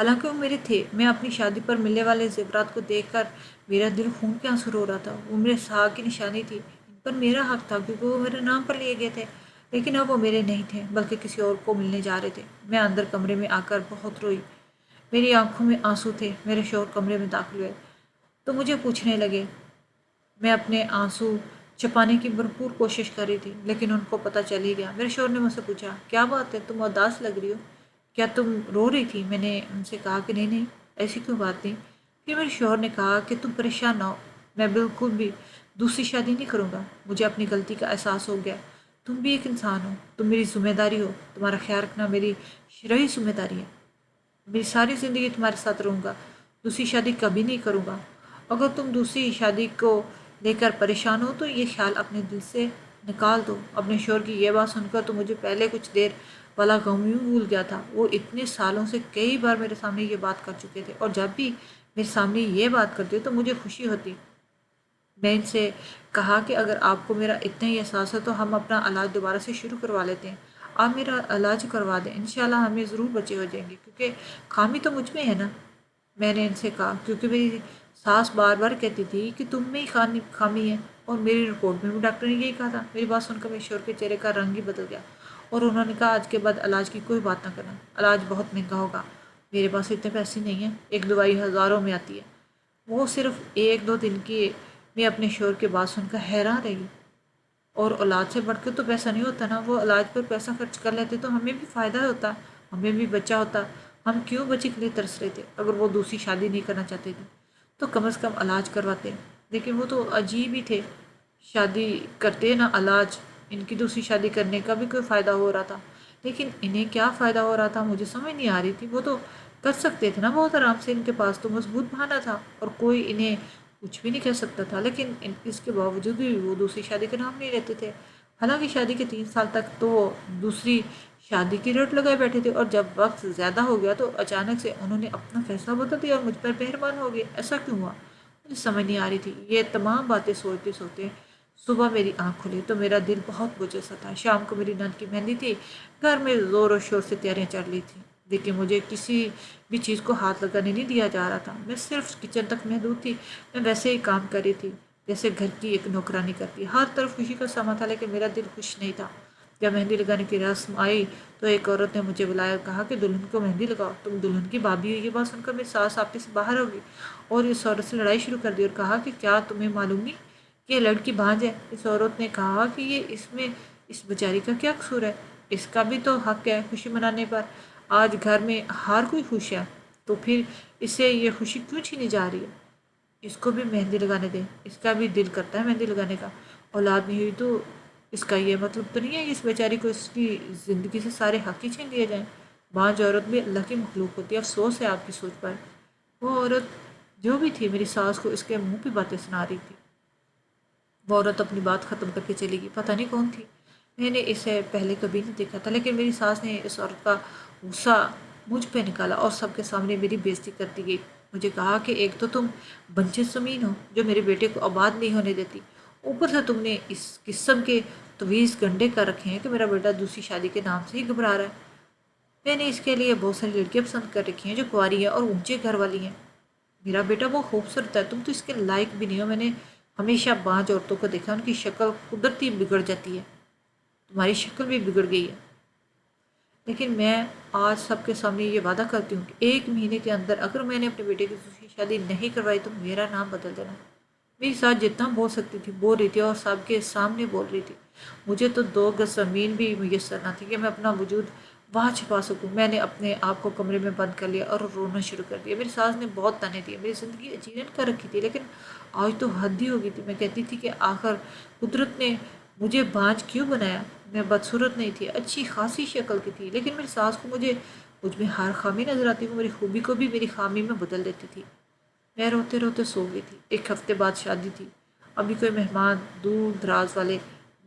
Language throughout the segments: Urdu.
حالانکہ وہ میرے تھے۔ میں اپنی شادی پر ملنے والے زیورات کو دیکھ کر میرا دل خون کے آنسو رو رہا تھا۔ وہ میرے حق کی نشانی تھی، ان پر میرا حق تھا کیونکہ وہ میرے نام پر لیے گئے تھے، لیکن اب وہ میرے نہیں تھے بلکہ کسی اور کو ملنے جا رہے تھے۔ میں اندر کمرے میں آ کر بہت روئی، میری آنکھوں میں آنسو تھے۔ میرے شوہر کمرے میں داخل ہوئے تو مجھے پوچھنے لگے۔ میں اپنے آنسو چھپانے کی بھرپور کوشش کر رہی تھی، لیکن ان کو پتہ چل ہی گیا۔ میرے شوہر نے مجھ سے پوچھا، کیا بات ہے، تم اداس لگ رہی ہو، کیا تم رو رہی تھی؟ میں نے ان سے کہا کہ نہیں نہیں، ایسی کوئی بات نہیں۔ پھر میرے شوہر نے کہا کہ تم پریشان نہ ہو، میں بالکل بھی دوسری شادی نہیں کروں گا۔ مجھے اپنی غلطی کا احساس ہو گیا۔ تم بھی ایک انسان ہو، تم میری ذمہ داری ہو، تمہارا خیال رکھنا میری شرعی ذمہ داری ہے۔ میری ساری زندگی تمہارے ساتھ رہوں گا، دوسری شادی کبھی نہیں کروں گا۔ اگر تم دوسری شادی کو لے کر پریشان ہو تو یہ خیال اپنے دل سے نکال دو۔ اپنے شوہر کی یہ بات سن کر تو مجھے پہلے کچھ دیر والا غم یوں بھول گیا تھا۔ وہ اتنے سالوں سے کئی بار میرے سامنے یہ بات کر چکے تھے، اور جب بھی میرے سامنے یہ بات کرتے تو مجھے خوشی ہوتی۔ میں ان سے کہا کہ اگر آپ کو میرا اتنا ہی احساس ہے تو ہم اپنا علاج دوبارہ سے شروع کروا لیتے ہیں۔ آپ میرا علاج کروا دیں، انشاءاللہ ہمیں ضرور بچے ہو جائیں گے، کیونکہ خامی تو مجھ میں ہے نا۔ میں نے ان سے کہا کیونکہ میری ساس بار بار کہتی تھی کہ تم میں ہی خامی ہے، اور میری رپورٹ میں بھی ڈاکٹر نے یہی کہا تھا۔ میری بات سن کر میرے شوہر کے چہرے کا رنگ ہی بدل گیا، اور انہوں نے کہا آج کے بعد علاج کی کوئی بات نہ کرنا، علاج بہت مہنگا ہوگا، میرے پاس اتنے پیسے نہیں ہیں، ایک دوائی ہزاروں میں آتی ہے۔ وہ صرف ایک دو دن کی میں اپنے شوہر کی بات سن کر حیران رہی۔ اور اولاد سے بڑھ کے تو پیسہ نہیں ہوتا نا، وہ علاج پر پیسہ خرچ کر لیتے تو ہمیں بھی فائدہ ہوتا، ہمیں بھی بچہ ہوتا۔ ہم کیوں بچے کے لیے ترس رہے تھے؟ اگر وہ دوسری شادی نہیں کرنا چاہتے تھے تو کم از کم علاج کرواتے۔ لیکن وہ تو عجیب ہی تھے، شادی کرتے نہ علاج، ان کی دوسری شادی کرنے کا بھی کوئی فائدہ ہو رہا تھا، لیکن انہیں کیا فائدہ ہو رہا تھا مجھے سمجھ نہیں آ رہی تھی۔ وہ تو کر سکتے تھے نا بہت آرام سے، ان کے پاس تو مضبوط بہانہ تھا اور کوئی انہیں کچھ بھی نہیں کہہ سکتا تھا، لیکن اس کے باوجود بھی وہ دوسری شادی کا نام نہیں لیتے تھے۔ حالانکہ شادی کے 3 سال تک تو وہ دوسری شادی کی رٹ لگائے بیٹھے تھے، اور جب وقت زیادہ ہو گیا تو اچانک سے انہوں نے اپنا فیصلہ بدل دیا اور مجھ پر مہربان ہو گئے۔ ایسا کیوں ہوا؟ مجھے سمجھ نہیں آ رہی تھی۔ یہ تمام باتیں سوچتے سوچتے صبح میری آنکھ کھلی تو میرا دل بہت بوجھل سا تھا۔ شام کو میری نند کی مہندی تھی، گھر میں زور و شور سے تیاریاں چل رہی تھیں، لیکن مجھے کسی بھی چیز کو ہاتھ لگانے نہیں دیا جا رہا تھا۔ میں صرف کچن تک محدود تھی، میں ویسے ہی کام کر رہی تھی جیسے گھر کی ایک نوکرانی کرتی۔ ہر طرف خوشی کا سما تھا، لیکن میرا دل خوش نہیں تھا۔ جب مہندی لگانے کی رسم آئی تو ایک عورت نے مجھے بلایا اور کہا کہ دلہن کو مہندی لگاؤ، تم دلہن کی بھابھی ہو۔ یہ بات سن کر میری ساس آپے سے باہر ہو گئی اور اس عورت سے لڑائی شروع کر دی اور کہا کہ کیا تمہیں معلوم نہیں کہ یہ لڑکی بھانج ہے؟ اس عورت نے کہا کہ یہ اس میں اس بیچاری کا کیا قصور ہے؟ اس کا بھی تو حق ہے خوشی منانے پر۔ آج گھر میں ہر کوئی خوش ہے، تو پھر اسے یہ خوشی کیوں چھینی جا رہی ہے؟ اس کو بھی مہندی لگانے دیں، اس کا بھی دل کرتا ہے مہندی لگانے کا۔ اولاد نہیں ہوئی تو اس کا یہ مطلب تو نہیں ہے کہ اس بیچاری کو اس کی زندگی سے سارے حق ہی چھین لیے جائیں۔ بانجھ عورت بھی اللہ کی مخلوق ہوتی ہے، افسوس ہے آپ کی سوچ پر۔ وہ عورت جو بھی تھی میری ساس کو اس کے منہ پہ باتیں سنا رہی تھی۔ وہ عورت اپنی بات ختم کر کے چلی گئی، پتہ نہیں کون تھی، میں نے اسے پہلے کبھی نہیں دیکھا تھا، لیکن میری ساس نے اس عورت کا غصہ مجھ پہ نکالا اور سب کے سامنے میری بےعزتی کرتی گئی۔ مجھے کہا کہ ایک تو تم بنجر زمین ہو جو میرے بیٹے کو آباد نہیں ہونے دیتی، اوپر سے تم نے اس قسم کے تویز گنڈے کر رکھے ہیں کہ میرا بیٹا دوسری شادی کے نام سے ہی گھبرا رہا ہے۔ میں نے اس کے لیے بہت ساری لڑکیاں پسند کر رکھی ہیں جو کنواری ہیں اور اونچے گھر والی ہیں۔ میرا بیٹا وہ خوبصورت ہے، تم تو اس کے لائق بھی نہیں ہو۔ میں نے ہمیشہ بانجھ عورتوں کو دیکھا، ان کی شکل قدرتی بگڑ جاتی ہے، تمہاری شکل بھی بگڑ گئی ہے، لیکن میں آج سب کے سامنے یہ وعدہ کرتی ہوں کہ 1 مہینے کے اندر اگر میں نے اپنے بیٹے کی دوسری شادی نہیں کروائی تو میرا نام بدل دینا۔ میری ساتھ جتنا بول سکتی تھی بول رہی تھی اور سب کے سامنے بول رہی تھی۔ مجھے تو 2 گز زمین بھی میسر نہ تھی کہ میں اپنا وجود وہاں چھپا سکوں۔ میں نے اپنے آپ کو کمرے میں بند کر لیا اور رونا شروع کر دیا۔ میری ساس نے بہت تانے دیے، میری زندگی اجیرن کر رکھی تھی، لیکن آج تو حد ہی ہو گئی تھی۔ میں کہتی تھی کہ آخر قدرت نے مجھے بانجھ کیوں بنایا؟ میں بدصورت نہیں تھی، اچھی خاصی شکل کی تھی، لیکن میری ساس کو مجھ میں ہر خامی نظر آتی، وہ میری خوبی کو بھی میری خامی میں بدل دیتی تھی۔ میں روتے روتے سو گئی تھی۔ 1 ہفتے بعد شادی تھی، ابھی کوئی مہمان دور دراز والے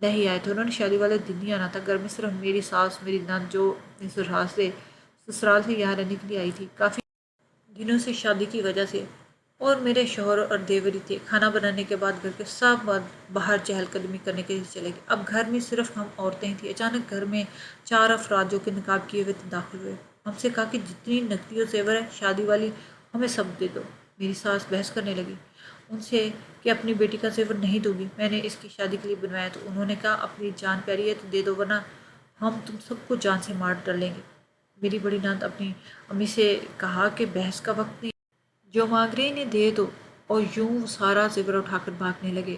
نہیں آئے تھے، انہوں نے شادی والے دن ہی آنا تھا۔ گھر میں صرف میری ساس، میری نند جو اپنے سسرال سے یہاں رہنے کے لیے آئی تھی کافی دنوں سے شادی کی وجہ سے، اور میرے شوہر اور دیوری تھے۔ کھانا بنانے کے بعد گھر کے سب مرد باہر چہل قدمی کرنے کے لیے چلے گئے۔ اب گھر میں صرف ہم عورتیں ہی تھیں۔ اچانک گھر میں 4 افراد جو کہ نقاب کیے ہوئے تھے داخل ہوئے۔ ہم سے کہا کہ جتنی نقدی و زیور ہے شادی والی ہمیں سب دے دو۔ میری ساس بحث کرنے لگی ان سے کہ اپنی بیٹی کا زیور نہیں دوں گی، میں نے اس کی شادی کے لیے بنوایا تو انہوں نے کہا اپنی جان پیاری ہے تو دے دو ورنہ ہم تم سب کو جان سے مار ڈالیں گے۔ میری بڑی نند اپنی امی سے کہا کہ بحث کا وقت نہیں، جو مانگ رہے انہیں دے دو، اور یوں وہ سارا زیور اٹھا کر بھاگنے لگے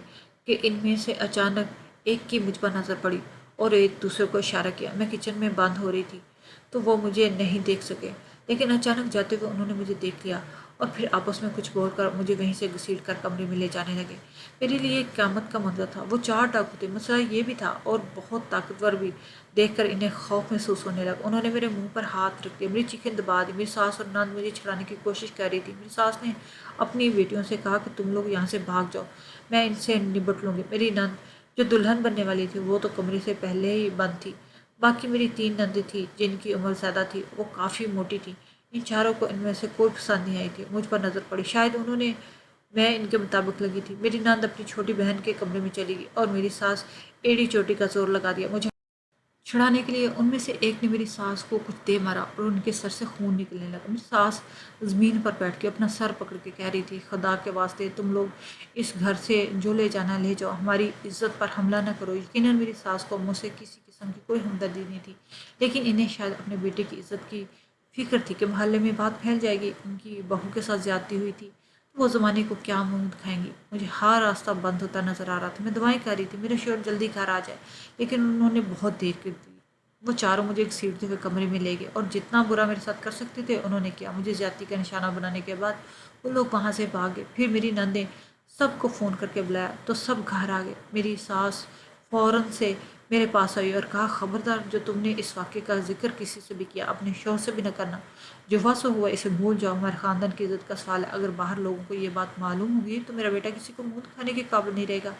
کہ ان میں سے اچانک ایک کی مجھ پر نظر پڑی اور ایک دوسرے کو اشارہ کیا۔ میں کچن میں بند ہو رہی تھی تو وہ مجھے نہیں دیکھ سکے، لیکن اچانک جاتے ہوئے انہوں نے مجھے دیکھ لیا اور پھر آپس میں کچھ بول کر مجھے وہیں سے گھسیٹ کر کمرے میں لے جانے لگے۔ میرے لیے ایک قیامت کا منظر تھا۔ وہ 4 ڈاکو تھے، مسئلہ یہ بھی تھا اور بہت طاقتور بھی، دیکھ کر انہیں خوف محسوس ہونے لگا۔ انہوں نے میرے منہ پر ہاتھ رکھ دیا، میری چیخیں دبا دی۔ میری ساس اور نند مجھے چھڑانے کی کوشش کر رہی تھی۔ میری ساس نے اپنی بیٹیوں سے کہا کہ تم لوگ یہاں سے بھاگ جاؤ، میں ان سے نبٹ لوں گی۔ میری نند جو دلہن بننے والی تھی وہ تو کمرے سے پہلے ہی بند تھی۔ باقی میری 3 نندیں تھیں جن کی عمر زیادہ تھی، وہ کافی موٹی تھیں۔ ان چاروں کو ان میں سے کوئی پسند نہیں آئی تھی۔ مجھ پر نظر پڑی، شاید انہوں نے میں ان کے مطابق لگی تھی۔ میری نند اپنی چھوٹی بہن کے کمرے میں چلی گئی اور میری ساس ایڑی چوٹی کا زور لگا دیا مجھے چھڑانے کے لیے۔ ان میں سے ایک نے میری ساس کو کچھ دے مارا اور ان کے سر سے خون نکلنے لگا۔ میری ساس زمین پر بیٹھ کے اپنا سر پکڑ کے کہہ رہی تھی، خدا کے واسطے تم لوگ اس گھر سے جو لے جانا لے جاؤ، ہماری عزت پر حملہ نہ کرو۔ یقیناً میری ساس کو مجھ سے کسی قسم کی کوئی ہمدردی نہیں تھی، لیکن انہیں شاید اپنے بیٹے کی عزت کی فکر تھی کہ محلے میں بات پھیل جائے گی ان کی بہو کے ساتھ زیادتی ہوئی تھی تو وہ زمانے کو کیا منہ دکھائیں گی۔ مجھے ہر راستہ بند ہوتا نظر آ رہا تھا۔ میں دعائیں کر رہی تھی میرا شوہر جلدی گھر آ جائے، لیکن انہوں نے بہت دیر کر دی۔ وہ چاروں مجھے گھسیٹتے ہوئے کمرے میں لے گئے اور جتنا برا میرے ساتھ کر سکتے تھے انہوں نے کیا۔ مجھے زیادتی کا نشانہ بنانے کے بعد وہ لوگ وہاں سے بھاگ گئے۔ پھر میری نندیں سب کو فون کر کے بلایا تو سب گھر آ گئے۔ میری ساس فوراً سے میرے پاس آئی اور کہا خبردار جو تم نے اس واقعے کا ذکر کسی سے بھی کیا اپنے شوہر سے بھی نہ کرنا، جو ہوا سو ہوا، اسے بھول جاؤ۔ ہمارے خاندان کی عزت کا سوال ہے، اگر باہر لوگوں کو یہ بات معلوم ہوگی تو میرا بیٹا کسی کو منہ دکھانے کے قابل نہیں رہے گا۔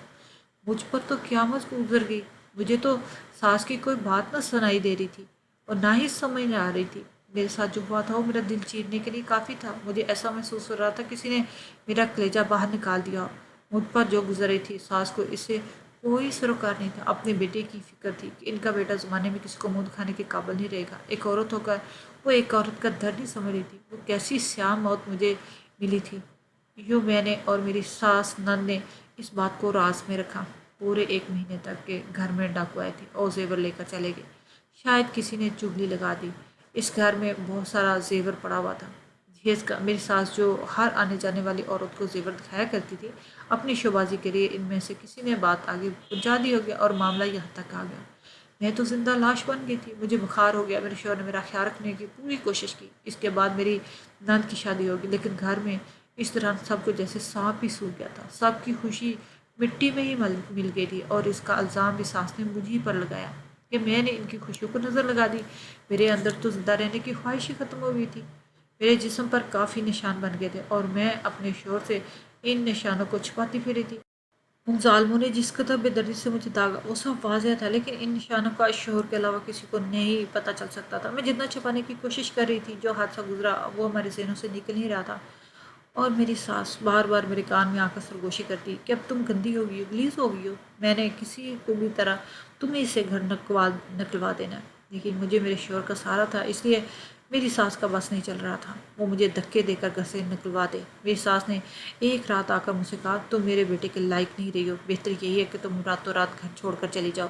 مجھ پر تو قیامت گزر گئی۔ مجھے تو ساس کی کوئی بات نہ سنائی دے رہی تھی اور نہ ہی سمجھ میں آ رہی تھی۔ میرے ساتھ جو ہوا تھا وہ میرا دل چیرنے کے لیے کافی تھا۔ مجھے ایسا محسوس ہو رہا تھا کسی نے میرا کلیجہ باہر نکال دیا ہو۔ مجھ پر جو گزر رہی تھی ساس کو اس سے کوئی سروکار نہیں تھا۔ اپنے بیٹے کی فکر تھی کہ ان کا بیٹا زمانے میں کسی کو منہ دکھانے کے قابل نہیں رہے گا۔ ایک عورت ہو کر وہ ایک عورت کا درد نہیں سمجھ رہی تھی۔ وہ کیسی سیاہ موت مجھے ملی تھی۔ یوں میں نے اور میری ساس نند نے اس بات کو راز میں رکھا پورے 1 مہینے تک کہ گھر میں ڈاکو آئے تھے اور زیور لے کر چلے گئے۔ شاید کسی نے چغلی لگا دی، اس گھر میں بہت سارا زیور پڑا ہوا تھا جہیز کا۔ میری ساس جو ہر آنے جانے والی عورت کو زیور دکھایا کرتی تھی، اپنی شوبازی کے لیے ان میں سے کسی نے بات آگے پہنچا دی ہوگی اور معاملہ یہاں تک آ گیا۔ میں تو زندہ لاش بن گئی تھی، مجھے بخار ہو گیا۔ میرے شوہر نے میرا خیال رکھنے کی پوری کوشش کی۔ اس کے بعد میری نند کی شادی ہوگی، لیکن گھر میں اس دوران سب کو جیسے سانپ ہی سونگھ گیا تھا۔ سب کی خوشی مٹی میں ہی مل گئی تھی اور اس کا الزام بھی ساس نے مجھے پر لگایا کہ میں نے ان کی خوشیوں کو نظر لگا دی۔ میرے اندر تو زندہ رہنے کی خواہش ہی ختم ہو گئی تھی۔ میرے جسم پر کافی نشان بن گئے تھے اور میں اپنے شوہر سے ان نشانوں کو چھپاتی پھر رہی تھی۔ ان ظالموں نے جس قدر بے دردی سے مجھے داغا وہ سب واضح تھا، لیکن ان نشانوں کا شوہر کے علاوہ کسی کو نہیں پتہ چل سکتا تھا۔ میں جتنا چھپانے کی کوشش کر رہی تھی، جو حادثہ گزرا وہ ہمارے ذہنوں سے نکل نہیں رہا تھا، اور میری ساس بار بار میرے کان میں آ کر سرگوشی کرتی کہ اب تم گندی ہو گئی ہو، غلیظ ہو گئی ہو، میں نے کسی کو بھی طرح تمہیں اسے گھر نکلوا دینا ہے۔ لیکن مجھے میرے شوہر کا سہارا تھا، اس لیے میری ساس کا بس نہیں چل رہا تھا وہ مجھے دھکے دے کر گھر سے نکلوا دے۔ میری ساس نے ایک رات آ کر مجھ سے کہا تم میرے بیٹے کے لائق نہیں رہی ہو، بہتر یہی ہے کہ تم راتوں رات گھر چھوڑ کر چلی جاؤ۔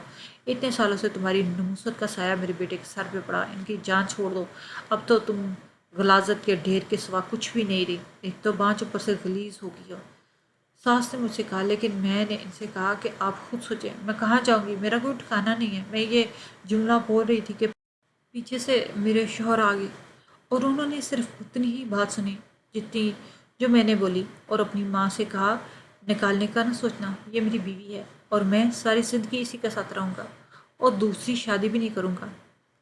اتنے سالوں سے تمہاری نموست کا سایہ میرے بیٹے کے سر پہ پڑا، ان کی جان چھوڑ دو، اب تو تم غلاظت کے ڈھیر کے سوا کچھ بھی نہیں رہی، ایک تو بانچ اوپر سے غلیظ ہو گئی ہو۔ ساس نے مجھ سے کہا، لیکن میں نے ان سے کہا کہ آپ خود سوچیں میں کہاں جاؤں گی، میرا کوئی ٹھکانہ نہیں ہے۔ میں یہ جملہ بول رہی تھی کہ پیچھے سے میرے شوہر آ گئے اور انہوں نے صرف اتنی ہی بات سنی جتنی جو میں نے بولی، اور اپنی ماں سے کہا نکالنے کا نہ سوچنا، یہ میری بیوی ہے اور میں ساری زندگی اسی کے ساتھ رہوں گا اور دوسری شادی بھی نہیں کروں گا۔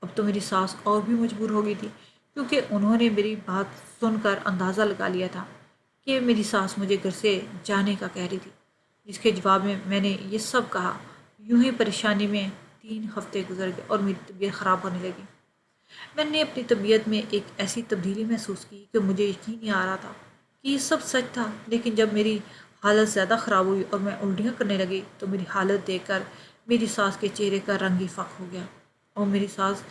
اب تو میری ساس اور بھی مجبور ہو گئی تھی، کیونکہ انہوں نے میری بات سن کر اندازہ لگا لیا تھا کہ میری ساس مجھے گھر سے جانے کا کہہ رہی تھی، جس کے جواب میں میں نے یہ سب کہا۔ یوں ہی پریشانی میں 3 ہفتے گزر گئے اور میری طبیعت خراب ہونے لگی۔ میں نے اپنی طبیعت میں ایک ایسی تبدیلی محسوس کی کہ مجھے یقین نہیں آ رہا تھا کہ یہ سب سچ تھا، لیکن جب میری حالت زیادہ خراب ہوئی اور میں الٹیاں کرنے لگی تو میری حالت دیکھ کر میری ساس کے چہرے کا رنگ ہی فاق ہو گیا اور میری ساس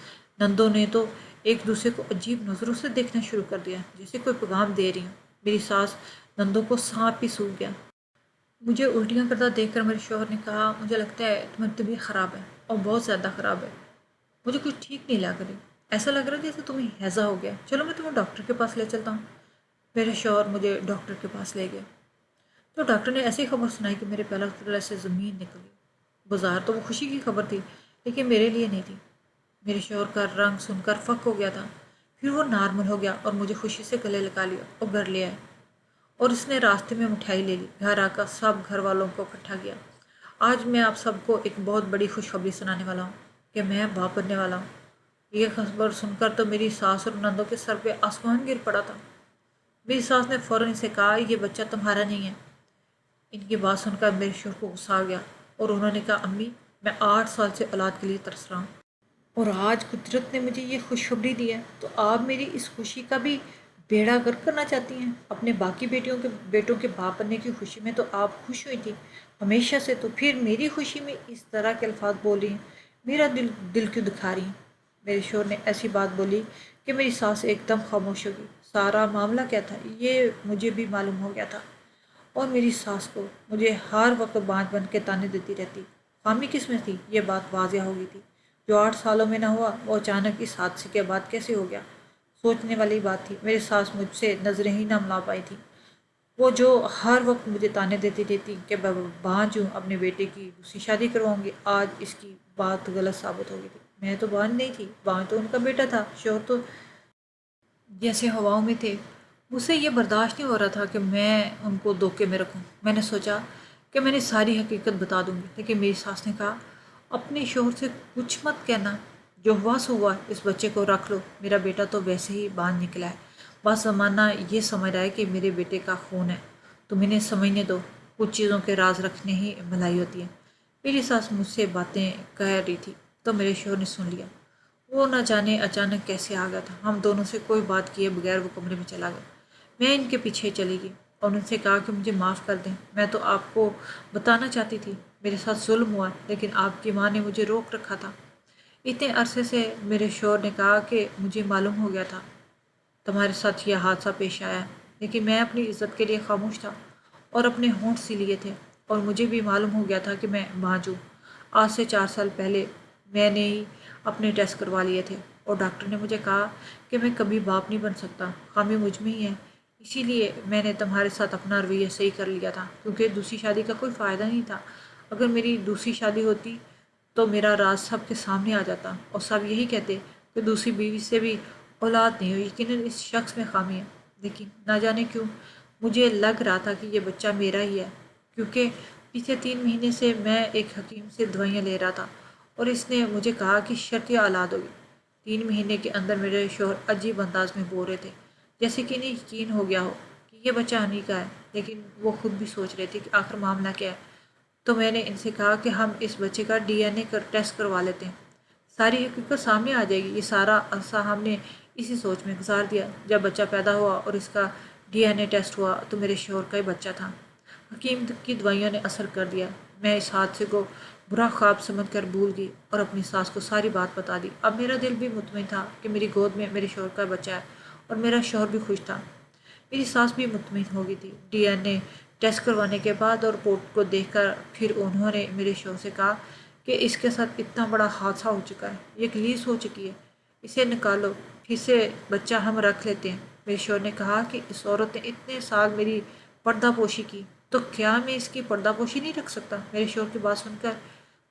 نندوں نے تو ایک دوسرے کو عجیب نظروں سے دیکھنا شروع کر دیا، جیسے کوئی پیغام دے رہی ہوں۔ میری ساس نندوں کو سانپ ہی سونگھ گیا۔ مجھے الٹیاں کرتا دیکھ کر میرے شوہر نے کہا، مجھے لگتا ہے تمہاری طبیعت خراب ہے اور بہت زیادہ خراب ہے۔ مجھے کچھ ٹھیک نہیں لگ رہی، ایسا لگ رہا ہے جیسے تمہیں ہیضہ ہو گیا، چلو میں تمہیں ڈاکٹر کے پاس لے چلتا ہوں۔ میرے شوہر مجھے ڈاکٹر کے پاس لے گئے تو ڈاکٹر نے ایسی خبر سنائی کہ میرے پہلا تلے سے زمین نکل گئی۔ بظاہر تو وہ خوشی کی خبر تھی، لیکن میرے لیے نہیں تھی۔ میرے شوہر کا رنگ سن کر فک ہو گیا تھا، پھر وہ نارمل ہو گیا اور مجھے خوشی سے گلے لگا لیا اور گھر لے آئے۔ اور اس نے راستے میں مٹھائی لے لی۔ گھر آ کر سب گھر والوں کو اکٹھا کیا۔ آج میں آپ سب کو ایک بہت بڑی خوشخبری سنانے والا ہوں کہ میں باپ بننے والا ہوں۔ یہ خبر سن کر تو میری ساس اور نندوں کے سر پہ آسمان گر پڑا تھا۔ میری ساس نے فوراً اسے کہا، یہ بچہ تمہارا نہیں ہے۔ ان کی بات سن کر میرے شوہر کو غصہ آ گیا اور انہوں نے کہا، امی میں 8 سال سے اولاد کے لیے ترس رہا ہوں اور آج قدرت نے مجھے یہ خوشخبری دی ہے تو آپ میری اس خوشی کا بھی بیڑا گرک کرنا چاہتی ہیں۔ اپنے باقی بیٹوں کے باپ بننے کی خوشی میں تو آپ خوش ہوئی تھی ہمیشہ سے، تو پھر میری خوشی میں اس طرح کے الفاظ بول رہی ہیں، میرا دل کیوں دکھا رہی ہیں؟ میرے شوہر نے ایسی بات بولی کہ میری ساس ایک دم خاموش ہو گئی۔ سارا معاملہ کیا تھا یہ مجھے بھی معلوم ہو گیا تھا، اور میری ساس کو مجھے ہر وقت بانجھ بن کے تانے دیتی رہتی۔ خامی کس میں تھی یہ بات واضح ہو گئی تھی۔ جو 8 سالوں میں نہ ہوا وہ اچانک اس حادثے کے بعد کیسے ہو گیا؟ سوچنے والی بات تھی۔ میری ساس مجھ سے نظریں ہی نہ ملا پائی تھی۔ وہ جو ہر وقت مجھے تانے دیتی رہتی کہ میں بانجھ ہوں، اپنے بیٹے کی دوسری شادی کرواؤں گی، آج اس کی بات غلط ثابت ہو گئی تھی۔ میں تو بانجھ نہیں تھی، بانجھ تو ان کا بیٹا تھا۔ شوہر تو جیسے ہواؤں میں تھے۔ مجھ سے یہ برداشت نہیں ہو رہا تھا کہ میں ان کو دھوکے میں رکھوں۔ میں نے سوچا کہ میں نے ساری حقیقت بتا دوں گی، لیکن میری ساس نے کہا، اپنے شوہر سے کچھ مت کہنا، جو ہوا سو ہوا، اس بچے کو رکھ لو، میرا بیٹا تو ویسے ہی بانجھ نکلا ہے، بس زمانہ یہ سمجھ رہا ہے کہ میرے بیٹے کا خون ہے، تم انہیں سمجھنے دو، کچھ چیزوں کے راز رکھنے ہی بھلائی ہوتی ہے۔ میری ساس مجھ سے باتیں کہہ رہی تھی تو میرے شوہر نے سن لیا۔ وہ نہ جانے اچانک کیسے آ گیا تھا، ہم دونوں سے کوئی بات کیے بغیر وہ کمرے میں چلا گیا۔ میں ان کے پیچھے چلی گئی اور ان سے کہا کہ مجھے معاف کر دیں، میں تو آپ کو بتانا چاہتی تھی، میرے ساتھ ظلم ہوا، لیکن آپ کی ماں نے مجھے روک رکھا تھا۔ اتنے عرصے سے میرے شوہر نے کہا کہ مجھے معلوم ہو گیا تھا تمہارے ساتھ یہ حادثہ پیش آیا ہے، لیکن میں اپنی عزت کے لیے خاموش تھا اور اپنے ہونٹ سی لیے تھے، اور مجھے بھی معلوم ہو گیا تھا کہ میں بانجھ ہوں۔ آج سے 4 سال پہلے میں نے ہی اپنے ٹیسٹ کروا لیے تھے اور ڈاکٹر نے مجھے کہا کہ میں کبھی باپ نہیں بن سکتا، خامی مجھ میں ہی ہے، اسی لیے میں نے تمہارے ساتھ اپنا رویہ صحیح کر لیا تھا، کیونکہ دوسری شادی کا کوئی فائدہ نہیں تھا۔ اگر میری دوسری شادی ہوتی تو میرا راز سب کے سامنے آ جاتا اور سب یہی کہتے کہ دوسری بیوی سے بھی اولاد نہیں ہوئی، یقیناً اس شخص میں خامی ہے۔ لیکن نہ جانے کیوں مجھے لگ رہا تھا کہ یہ بچہ میرا ہی ہے، کیونکہ پچھلے 3 مہینے سے میں ایک حکیم سے دوائیاں لے رہا تھا اور اس نے مجھے کہا کہ شرطیہ اولاد ہوگی۔ 3 مہینے کے اندر میرے شوہر عجیب انداز میں بول رہے تھے، جیسے کہ انہیں یقین ہو گیا ہو کہ یہ بچہ انہی کا ہے، لیکن وہ خود بھی سوچ رہے تھے کہ آخر معاملہ کیا ہے۔ تو میں نے ان سے کہا کہ ہم اس بچے کا DNA ٹیسٹ کروا لیتے ہیں، ساری حقیقت سامنے آ جائے گی۔ یہ سارا عرصہ ہم نے اسی سوچ میں گزار دیا۔ جب بچہ پیدا ہوا اور اس کا DNA ٹیسٹ ہوا تو میرے شوہر کا ہی بچہ تھا۔ حکیم کی دوائیوں نے اثر کر دیا۔ میں اس حادثے کو برا خواب سمجھ کر بھول گئی اور اپنی ساس کو ساری بات بتا دی۔ اب میرا دل بھی مطمئن تھا کہ میری گود میں میرے شوہر کا بچہ ہے اور میرا شوہر بھی خوش تھا۔ میری ساس بھی مطمئن ہو گئی تھی۔ DNA ٹیسٹ کروانے کے بعد اور رپورٹ کو دیکھ کر پھر انہوں نے میرے شوہر سے کہا کہ اس کے ساتھ اتنا بڑا حادثہ ہو چکا ہے، یہ ریلیز ہو چکی ہے، اسے نکالو، پھر سے بچہ ہم رکھ لیتے ہیں۔ میرے شوہر نے کہا کہ اس عورت نے اتنے سال میری پردہ پوشی کی، تو کیا میں اس کی پردہ پوشی نہیں رکھ سکتا؟ میرے شوہر کی بات سن کر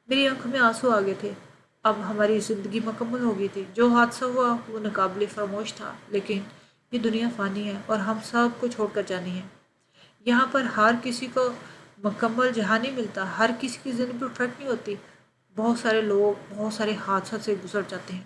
میری آنکھوں میں آنسو آ گئے تھے۔ اب ہماری زندگی مکمل ہو گئی تھی۔ جو حادثہ ہوا وہ ناقابل فراموش تھا، لیکن یہ دنیا فانی ہے اور ہم سب کو چھوڑ کر جانی ہے۔ یہاں پر ہر کسی کو مکمل جہاں نہیں ملتا، ہر کسی کی زندگی پرفیکٹ نہیں ہوتی، بہت سارے لوگ بہت سارے حادثات سے گزر جاتے ہیں۔